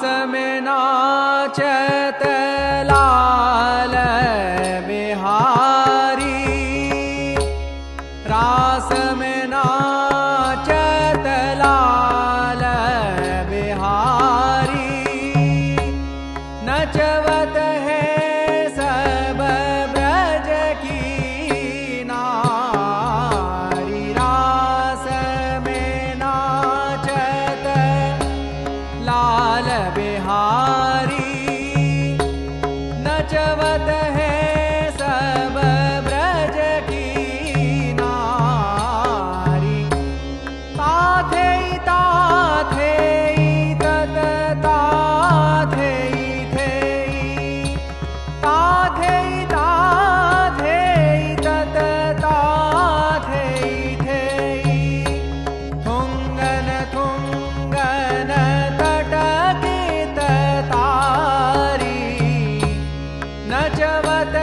में नाचत लाल बिहारी, रास में नाचत लाल बिहारी, नचवत है सब ब्रज की नारी। रास में नाचत लाल बिहारी, नचवत है सब ब्रज की नारी। ताथे ताथे तत ताथे थे, ताथे ताथे तत ताथे थे, थुंगन थुंगन तटकित तारी, नचवत